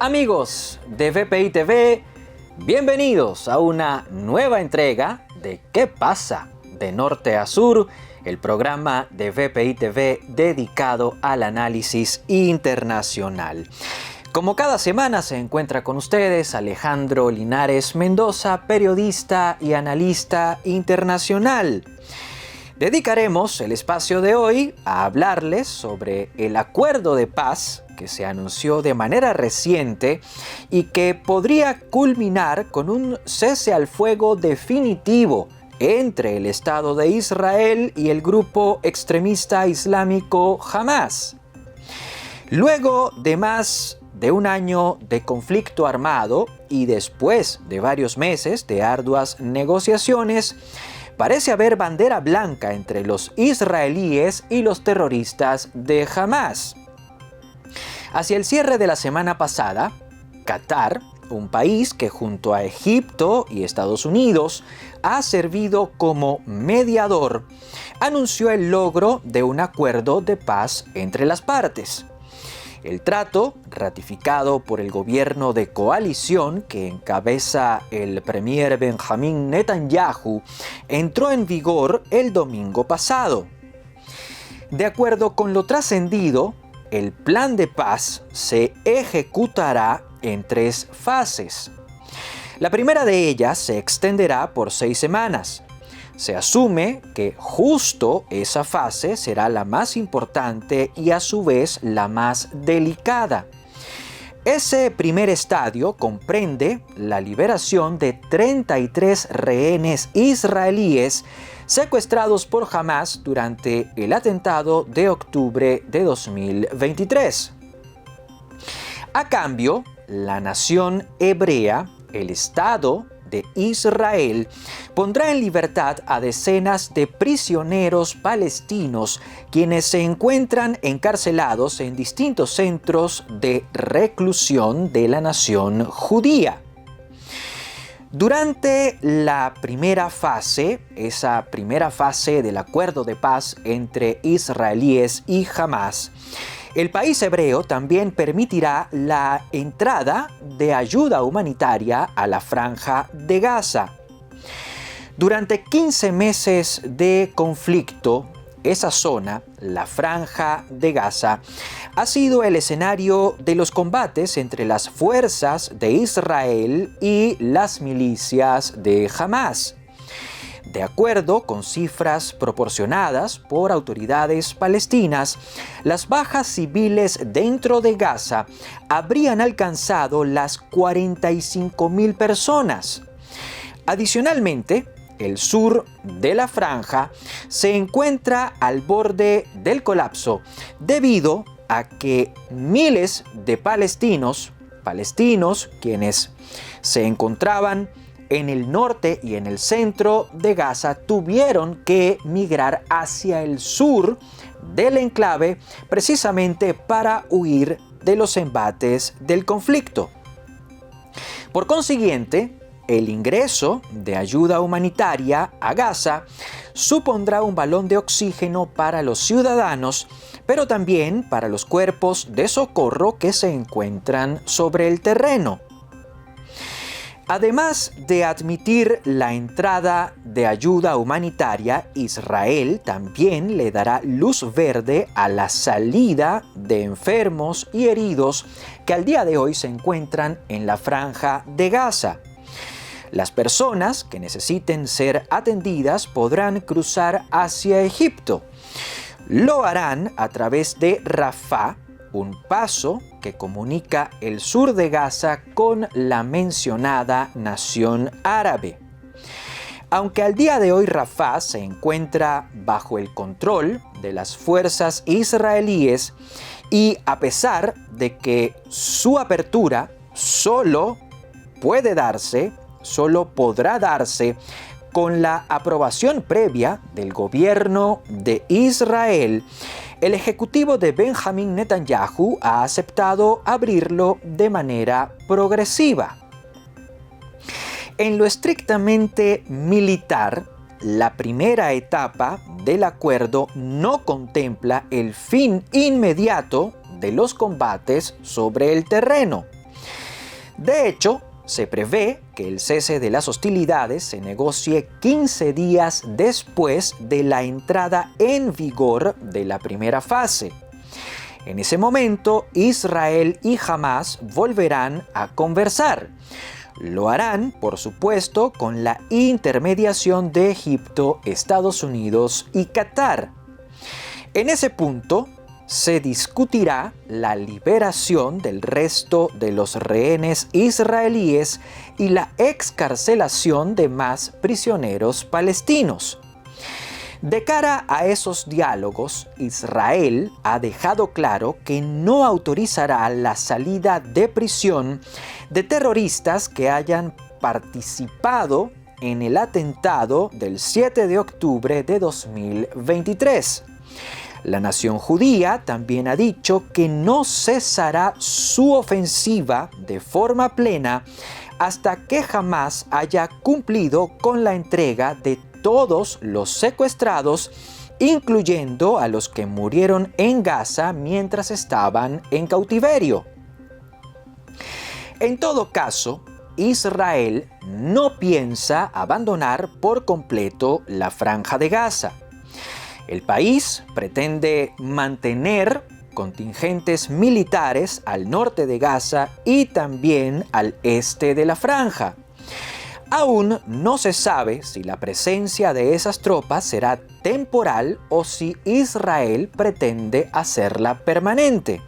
Amigos de VPI TV, bienvenidos a una nueva entrega de ¿Qué pasa? De norte a sur, el programa de VPI TV dedicado al análisis internacional. Como cada semana se encuentra con ustedes Alejandro Linares Mendoza, periodista y analista internacional. Dedicaremos el espacio de hoy a hablarles sobre el acuerdo de paz que se anunció de manera reciente y que podría culminar con un cese al fuego definitivo entre el Estado de Israel y el grupo extremista islámico Hamás. Luego de más de un año de conflicto armado y después de varios meses de arduas negociaciones, parece haber bandera blanca entre los israelíes y los terroristas de Hamás. Hacia el cierre de la semana pasada, Qatar, un país que junto a Egipto y Estados Unidos ha servido como mediador, anunció el logro de un acuerdo de paz entre las partes. El trato, ratificado por el gobierno de coalición que encabeza el premier Benjamin Netanyahu, entró en vigor el domingo pasado. De acuerdo con lo trascendido, el plan de paz se ejecutará en 3 fases. La primera de ellas se extenderá por 6 semanas. Se asume que justo esa fase será la más importante y a su vez la más delicada. Ese primer estadio comprende la liberación de 33 rehenes israelíes secuestrados por Hamás durante el atentado de octubre de 2023. A cambio, la nación hebrea, el Estado de Israel, pondrá en libertad a decenas de prisioneros palestinos quienes se encuentran encarcelados en distintos centros de reclusión de la nación judía. Durante la primera fase, esa primera fase del acuerdo de paz entre israelíes y Hamás, el país hebreo también permitirá la entrada de ayuda humanitaria a la Franja de Gaza. Durante 15 meses de conflicto, esa zona, la Franja de Gaza, ha sido el escenario de los combates entre las fuerzas de Israel y las milicias de Hamás. De acuerdo con cifras proporcionadas por autoridades palestinas, las bajas civiles dentro de Gaza habrían alcanzado las 45.000 personas. Adicionalmente, el sur de la franja se encuentra al borde del colapso debido a que miles de palestinos quienes se encontraban en el norte y en el centro de Gaza tuvieron que migrar hacia el sur del enclave precisamente para huir de los embates del conflicto. Por consiguiente, el ingreso de ayuda humanitaria a Gaza supondrá un balón de oxígeno para los ciudadanos, pero también para los cuerpos de socorro que se encuentran sobre el terreno. Además de admitir la entrada de ayuda humanitaria, Israel también le dará luz verde a la salida de enfermos y heridos que al día de hoy se encuentran en la Franja de Gaza. Las personas que necesiten ser atendidas podrán cruzar hacia Egipto. Lo harán a través de Rafah, un paso que comunica el sur de Gaza con la mencionada nación árabe. Aunque al día de hoy Rafah se encuentra bajo el control de las fuerzas israelíes y a pesar de que su apertura solo podrá darse con la aprobación previa del gobierno de Israel, el ejecutivo de Benjamin Netanyahu ha aceptado abrirlo de manera progresiva. En lo estrictamente militar, la primera etapa del acuerdo no contempla el fin inmediato de los combates sobre el terreno. De hecho, se prevé que el cese de las hostilidades se negocie 15 días después de la entrada en vigor de la primera fase. En ese momento, Israel y Hamás volverán a conversar. Lo harán, por supuesto, con la intermediación de Egipto, Estados Unidos y Qatar. En ese punto, se discutirá la liberación del resto de los rehenes israelíes y la excarcelación de más prisioneros palestinos. De cara a esos diálogos, Israel ha dejado claro que no autorizará la salida de prisión de terroristas que hayan participado en el atentado del 7 de octubre de 2023. La nación judía también ha dicho que no cesará su ofensiva de forma plena hasta que Hamás haya cumplido con la entrega de todos los secuestrados, incluyendo a los que murieron en Gaza mientras estaban en cautiverio. En todo caso, Israel no piensa abandonar por completo la Franja de Gaza. El país pretende mantener contingentes militares al norte de Gaza y también al este de la franja. Aún no se sabe si la presencia de esas tropas será temporal o si Israel pretende hacerla permanente.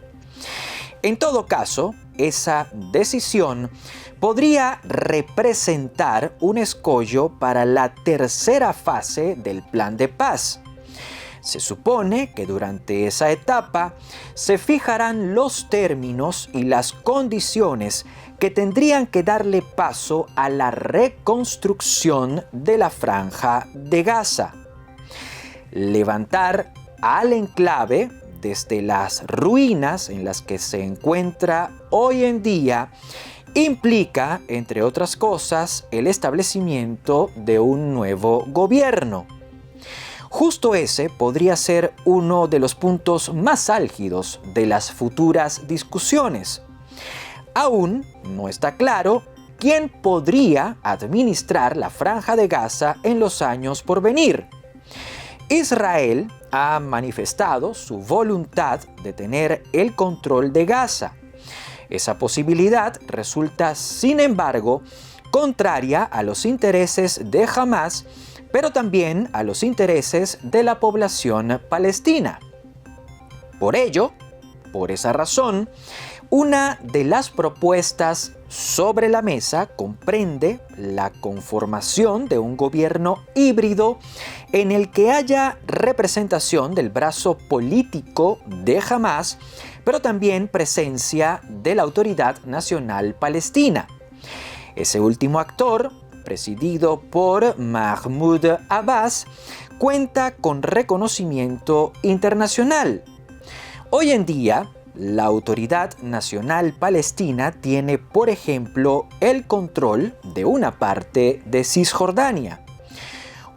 En todo caso, esa decisión podría representar un escollo para la tercera fase del plan de paz. Se supone que durante esa etapa se fijarán los términos y las condiciones que tendrían que darle paso a la reconstrucción de la Franja de Gaza. Levantar al enclave desde las ruinas en las que se encuentra hoy en día implica, entre otras cosas, el establecimiento de un nuevo gobierno. Justo ese podría ser uno de los puntos más álgidos de las futuras discusiones. Aún no está claro quién podría administrar la Franja de Gaza en los años por venir. Israel ha manifestado su voluntad de tener el control de Gaza. Esa posibilidad resulta, sin embargo, contraria a los intereses de Hamás, pero también a los intereses de la población palestina. Por ello, por esa razón, una de las propuestas sobre la mesa comprende la conformación de un gobierno híbrido en el que haya representación del brazo político de Hamás, pero también presencia de la Autoridad Nacional Palestina. Ese último actor, presidido por Mahmoud Abbas, cuenta con reconocimiento internacional. Hoy en día, la Autoridad Nacional Palestina tiene, por ejemplo, el control de una parte de Cisjordania.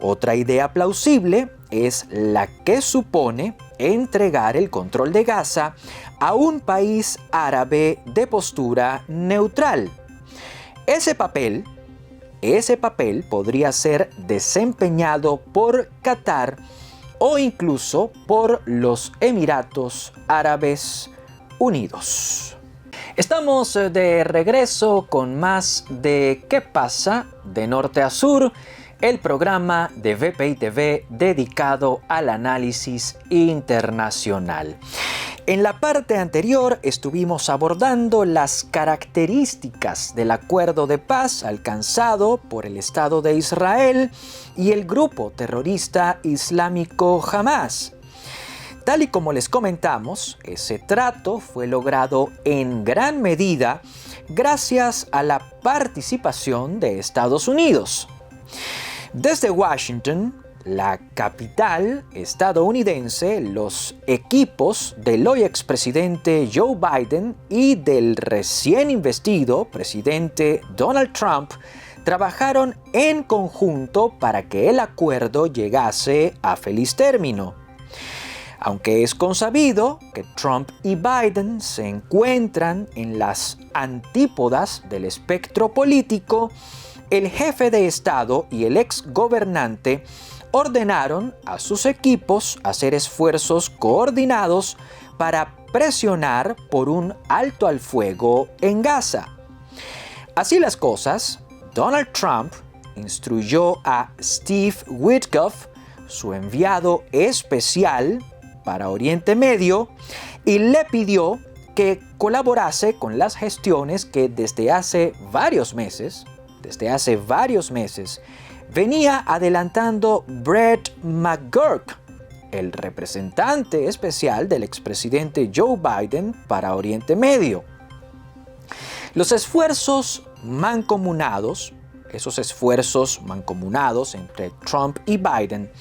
Otra idea plausible es la que supone entregar el control de Gaza a un país árabe de postura neutral. Ese papel podría ser desempeñado por Qatar o incluso por los Emiratos Árabes Unidos. Estamos de regreso con más de ¿Qué pasa? De norte a sur, el programa de VPI TV dedicado al análisis internacional. En la parte anterior estuvimos abordando las características del acuerdo de paz alcanzado por el Estado de Israel y el grupo terrorista islámico Hamás. Tal y como les comentamos, ese trato fue logrado en gran medida gracias a la participación de Estados Unidos. Desde Washington, la capital estadounidense, los equipos del hoy expresidente Joe Biden y del recién investido presidente Donald Trump trabajaron en conjunto para que el acuerdo llegase a feliz término. Aunque es consabido que Trump y Biden se encuentran en las antípodas del espectro político, el jefe de Estado y el ex gobernante ordenaron a sus equipos hacer esfuerzos coordinados para presionar por un alto al fuego en Gaza. Así las cosas, Donald Trump instruyó a Steve Witkoff, su enviado especial para Oriente Medio, y le pidió que colaborase con las gestiones que desde hace varios meses, venía adelantando Brett McGurk, el representante especial del expresidente Joe Biden para Oriente Medio. Los esfuerzos mancomunados entre Trump y Biden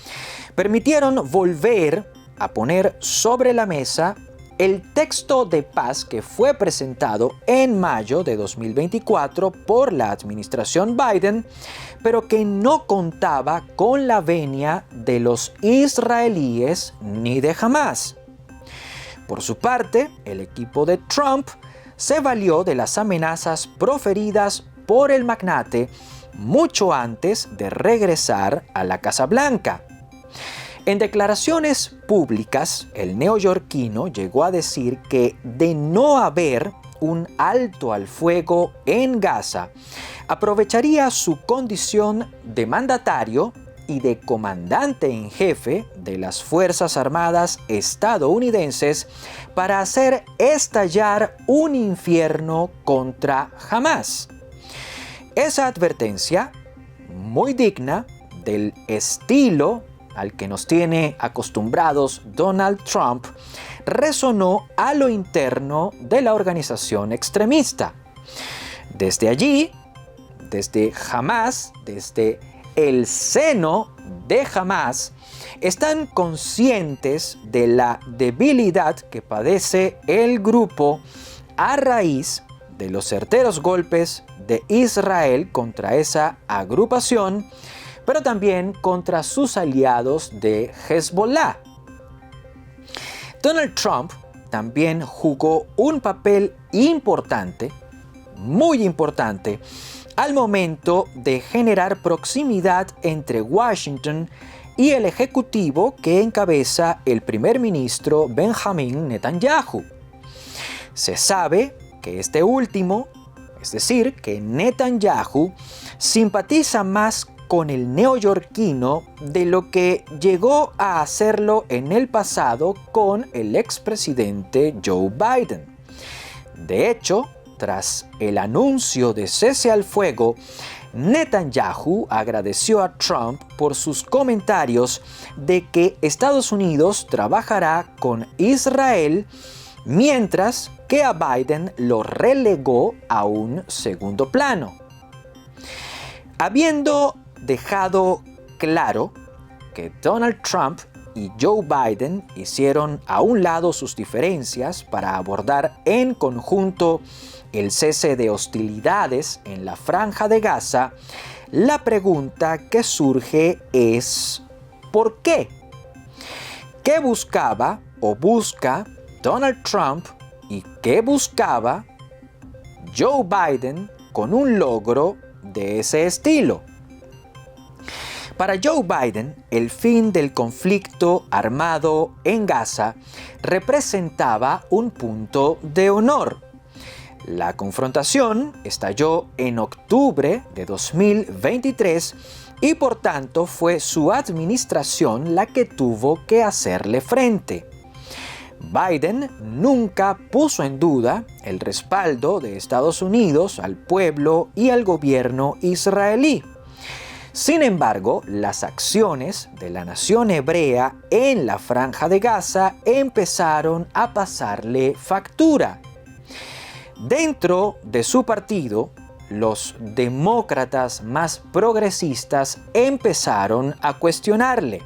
permitieron volver a poner sobre la mesa el texto de paz que fue presentado en mayo de 2024 por la administración Biden, pero que no contaba con la venia de los israelíes ni de Hamás. Por su parte, el equipo de Trump se valió de las amenazas proferidas por el magnate mucho antes de regresar a la Casa Blanca. En declaraciones públicas, el neoyorquino llegó a decir que de no haber un alto al fuego en Gaza, aprovecharía su condición de mandatario y de comandante en jefe de las Fuerzas Armadas estadounidenses para hacer estallar un infierno contra Hamás. Esa advertencia, muy digna del estilo al que nos tiene acostumbrados Donald Trump, resonó a lo interno de la organización extremista. Desde allí, desde Hamás, desde el seno de Hamás, están conscientes de la debilidad que padece el grupo a raíz de los certeros golpes de Israel contra esa agrupación, pero también contra sus aliados de Hezbollah. Donald Trump también jugó un papel importante, muy importante, al momento de generar proximidad entre Washington y el ejecutivo que encabeza el primer ministro Benjamin Netanyahu. Se sabe que este último, es decir, que Netanyahu, simpatiza más con el neoyorquino de lo que llegó a hacerlo en el pasado con el expresidente Joe Biden. De hecho, tras el anuncio de cese al fuego, Netanyahu agradeció a Trump por sus comentarios de que Estados Unidos trabajará con Israel, mientras que a Biden lo relegó a un segundo plano. Habiendo dejado claro que Donald Trump y Joe Biden hicieron a un lado sus diferencias para abordar en conjunto el cese de hostilidades en la Franja de Gaza, la pregunta que surge es ¿por qué? ¿Qué buscaba o busca Donald Trump y qué buscaba Joe Biden con un logro de ese estilo? Para Joe Biden, el fin del conflicto armado en Gaza representaba un punto de honor. La confrontación estalló en octubre de 2023 y por tanto fue su administración la que tuvo que hacerle frente. Biden nunca puso en duda el respaldo de Estados Unidos al pueblo y al gobierno israelí. Sin embargo, las acciones de la nación hebrea en la Franja de Gaza empezaron a pasarle factura. Dentro de su partido, los demócratas más progresistas empezaron a cuestionarle.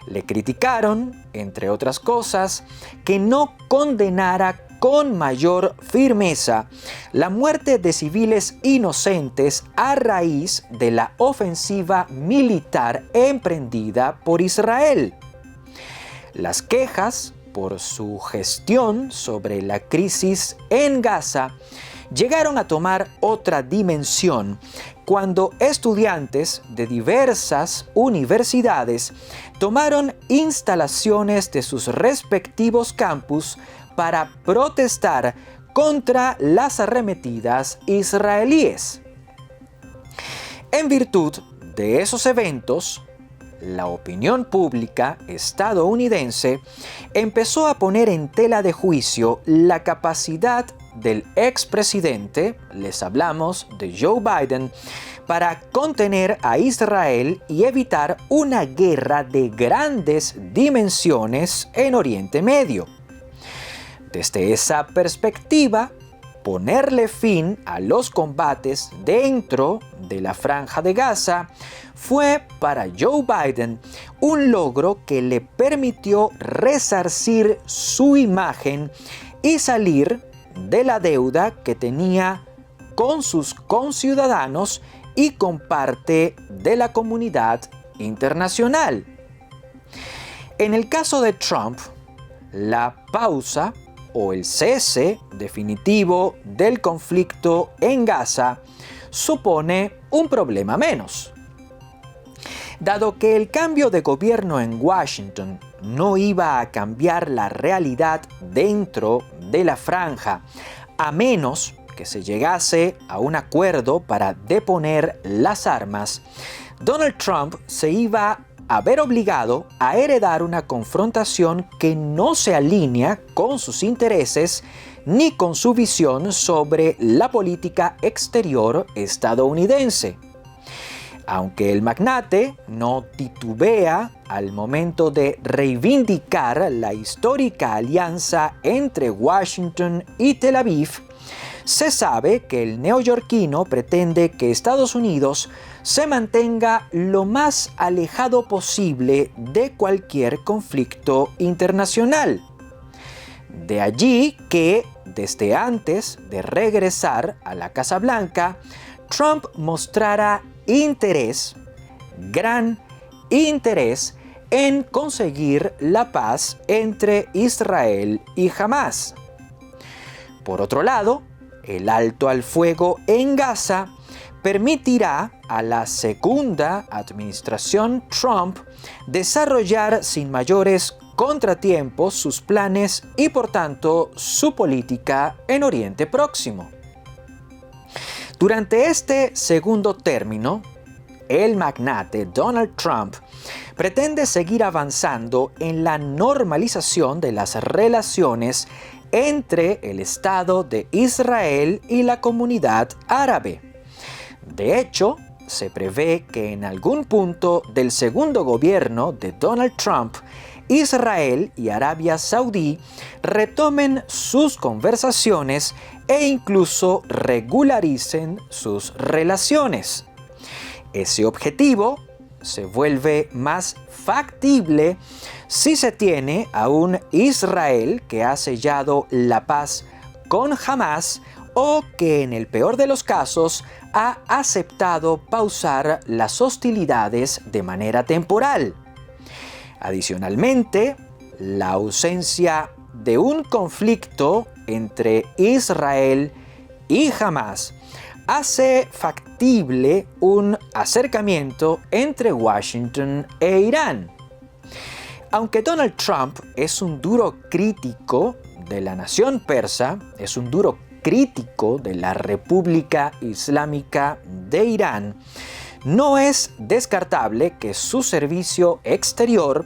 Le criticaron, entre otras cosas, que no condenara con mayor firmeza la muerte de civiles inocentes a raíz de la ofensiva militar emprendida por Israel. Las quejas por su gestión sobre la crisis en Gaza llegaron a tomar otra dimensión cuando estudiantes de diversas universidades tomaron instalaciones de sus respectivos campus para protestar contra las arremetidas israelíes. En virtud de esos eventos, la opinión pública estadounidense empezó a poner en tela de juicio la capacidad del expresidente, les hablamos de Joe Biden, para contener a Israel y evitar una guerra de grandes dimensiones en Oriente Medio. Desde esa perspectiva, ponerle fin a los combates dentro de la Franja de Gaza fue para Joe Biden un logro que le permitió resarcir su imagen y salir de la deuda que tenía con sus conciudadanos y con parte de la comunidad internacional. En el caso de Trump, la pausa o el cese definitivo del conflicto en Gaza supone un problema menos. Dado que el cambio de gobierno en Washington no iba a cambiar la realidad dentro de la franja, a menos que se llegase a un acuerdo para deponer las armas, Donald Trump se iba a ver obligado a heredar una confrontación que no se alinea con sus intereses ni con su visión sobre la política exterior estadounidense. Aunque el magnate no titubea al momento de reivindicar la histórica alianza entre Washington y Tel Aviv, se sabe que el neoyorquino pretende que Estados Unidos se mantenga lo más alejado posible de cualquier conflicto internacional. De allí que, desde antes de regresar a la Casa Blanca, Trump mostrara gran interés en conseguir la paz entre Israel y Hamás. Por otro lado, el alto al fuego en Gaza permitirá a la segunda administración Trump desarrollar sin mayores contratiempos sus planes y por tanto su política en Oriente Próximo. Durante este segundo término, el magnate Donald Trump pretende seguir avanzando en la normalización de las relaciones entre el Estado de Israel y la comunidad árabe. De hecho, se prevé que en algún punto del segundo gobierno de Donald Trump, Israel y Arabia Saudí retomen sus conversaciones e incluso regularicen sus relaciones. Ese objetivo se vuelve más factible si se tiene a un Israel que ha sellado la paz con Hamás o que en el peor de los casos ha aceptado pausar las hostilidades de manera temporal. Adicionalmente, la ausencia de un conflicto entre Israel y Hamás hace factible un acercamiento entre Washington e Irán. Aunque Donald Trump es un duro crítico de la nación persa, es un duro crítico de la República Islámica de Irán, no es descartable que su servicio exterior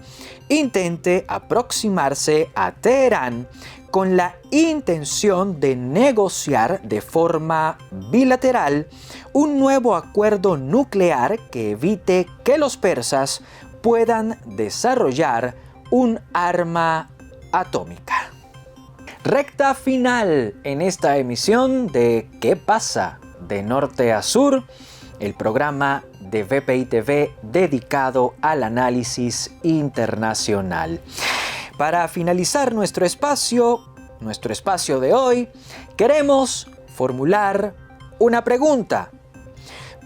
intente aproximarse a Teherán con la intención de negociar de forma bilateral un nuevo acuerdo nuclear que evite que los persas puedan desarrollar un arma atómica. Recta final en esta emisión de ¿Qué pasa? De Norte a Sur, el programa de VPI TV dedicado al análisis internacional. Para finalizar nuestro espacio de hoy, queremos formular una pregunta.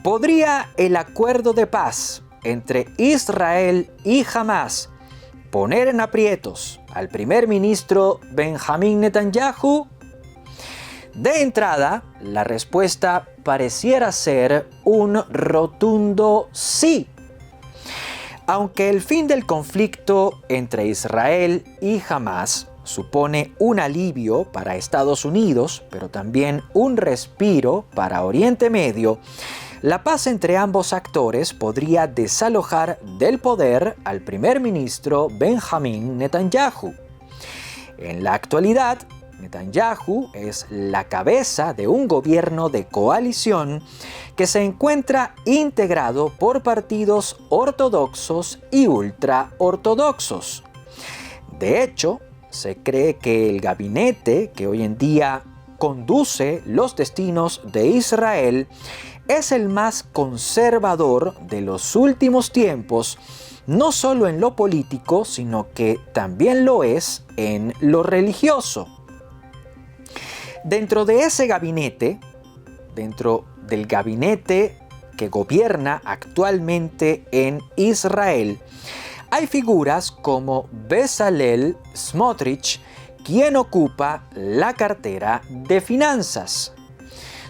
¿Podría el acuerdo de paz entre Israel y Hamás poner en aprietos al primer ministro Benjamín Netanyahu? De entrada, la respuesta pareciera ser un rotundo sí. Aunque el fin del conflicto entre Israel y Hamás supone un alivio para Estados Unidos, pero también un respiro para Oriente Medio, la paz entre ambos actores podría desalojar del poder al primer ministro Benjamín Netanyahu. En la actualidad, Netanyahu es la cabeza de un gobierno de coalición que se encuentra integrado por partidos ortodoxos y ultraortodoxos. De hecho, se cree que el gabinete que hoy en día conduce los destinos de Israel es el más conservador de los últimos tiempos, no solo en lo político, sino que también lo es en lo religioso. Dentro de ese gabinete, dentro del gabinete que gobierna actualmente en Israel, hay figuras como Bezalel Smotrich, quien ocupa la cartera de finanzas.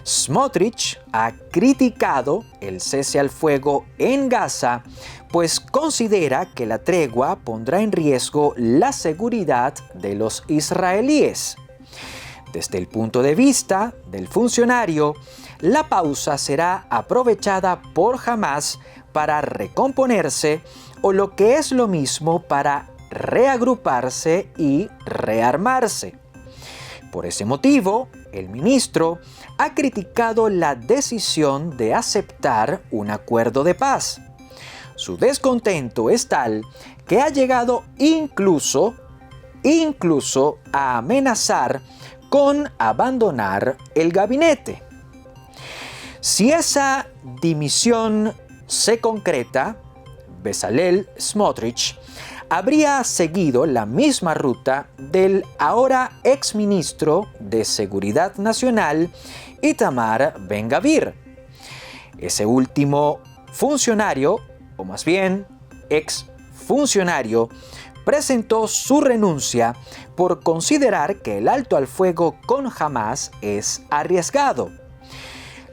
Smotrich ha criticado el cese al fuego en Gaza, pues considera que la tregua pondrá en riesgo la seguridad de los israelíes. Desde el punto de vista del funcionario, la pausa será aprovechada por Hamás para recomponerse o lo que es lo mismo para reagruparse y rearmarse. Por ese motivo, el ministro ha criticado la decisión de aceptar un acuerdo de paz. Su descontento es tal que ha llegado incluso a amenazar con abandonar el gabinete. Si esa dimisión se concreta, Bezalel Smotrich habría seguido la misma ruta del ahora exministro de Seguridad Nacional Itamar Ben-Gvir. Ese último funcionario, o más bien exfuncionario, presentó su renuncia por considerar que el alto al fuego con Hamás es arriesgado.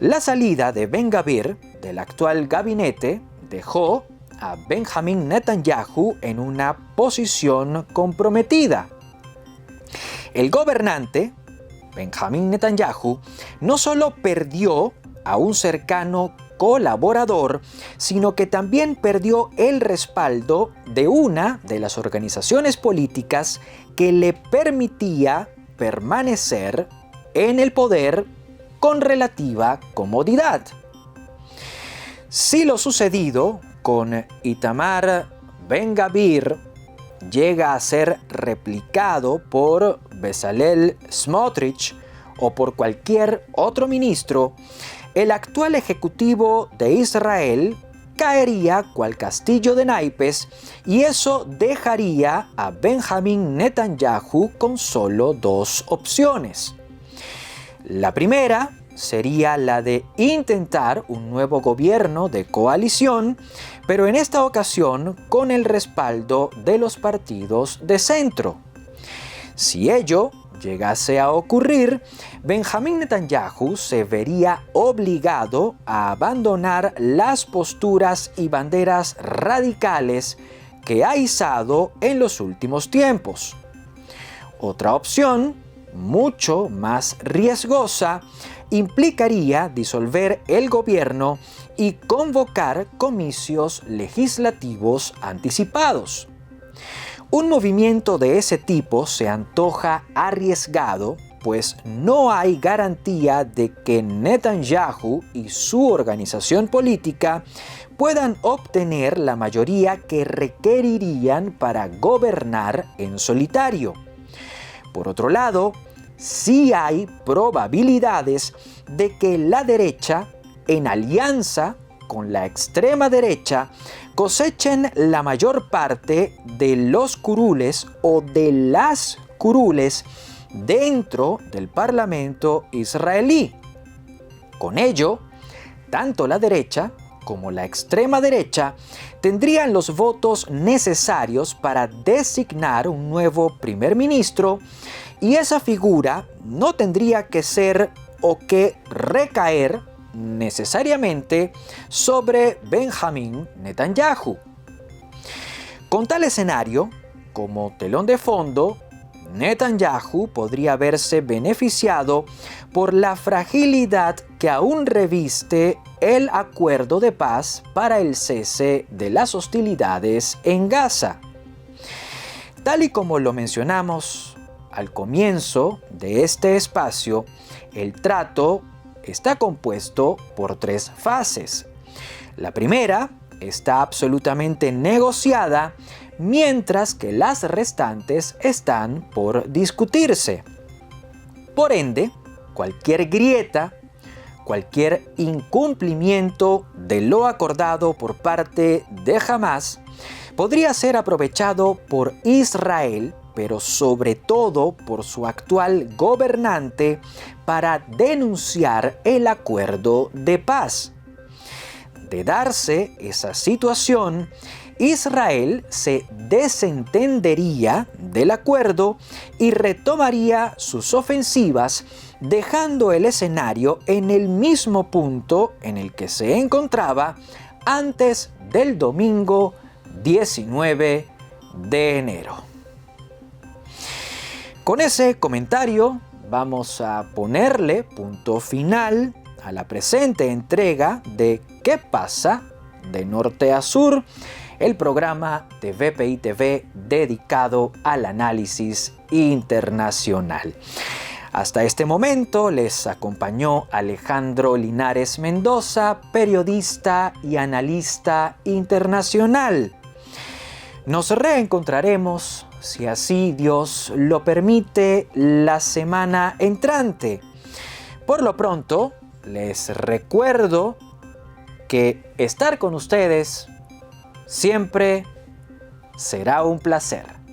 La salida de Ben-Gvir del actual gabinete dejó a Benjamín Netanyahu en una posición comprometida. El gobernante, Benjamín Netanyahu, no solo perdió a un cercano colaborador, sino que también perdió el respaldo de una de las organizaciones políticas que le permitía permanecer en el poder con relativa comodidad. Si lo sucedido con Itamar Ben-Gvir llega a ser replicado por Bezalel Smotrich o por cualquier otro ministro, el actual ejecutivo de Israel caería cual castillo de naipes y eso dejaría a Benjamín Netanyahu con solo dos opciones. La primera sería la de intentar un nuevo gobierno de coalición, pero en esta ocasión con el respaldo de los partidos de centro. Si ello llegase a ocurrir, Benjamín Netanyahu se vería obligado a abandonar las posturas y banderas radicales que ha izado en los últimos tiempos. Otra opción, mucho más riesgosa, implicaría disolver el gobierno y convocar comicios legislativos anticipados. Un movimiento de ese tipo se antoja arriesgado, pues no hay garantía de que Netanyahu y su organización política puedan obtener la mayoría que requerirían para gobernar en solitario. Por otro lado, sí hay probabilidades de que la derecha, en alianza con la extrema derecha, cosechen la mayor parte de los curules o de las curules dentro del Parlamento israelí. Con ello, tanto la derecha como la extrema derecha tendrían los votos necesarios para designar un nuevo primer ministro y esa figura no tendría que ser o que recaer necesariamente sobre Benjamin Netanyahu. Con tal escenario, como telón de fondo, Netanyahu podría verse beneficiado por la fragilidad que aún reviste el acuerdo de paz para el cese de las hostilidades en Gaza. Tal y como lo mencionamos al comienzo de este espacio, el trato está compuesto por 3 fases. La primera está absolutamente negociada, mientras que las restantes están por discutirse. Por ende, cualquier grieta, cualquier incumplimiento de lo acordado por parte de Hamás podría ser aprovechado por Israel, pero sobre todo por su actual gobernante, para denunciar el acuerdo de paz. De darse esa situación, Israel se desentendería del acuerdo y retomaría sus ofensivas, dejando el escenario en el mismo punto en el que se encontraba antes del domingo 19 de enero. Con ese comentario vamos a ponerle punto final a la presente entrega de ¿Qué pasa? De norte a sur, el programa de VPI TV dedicado al análisis internacional. Hasta este momento les acompañó Alejandro Linares Mendoza, periodista y analista internacional. Nos reencontraremos, si así Dios lo permite, la semana entrante. Por lo pronto, les recuerdo que estar con ustedes siempre será un placer.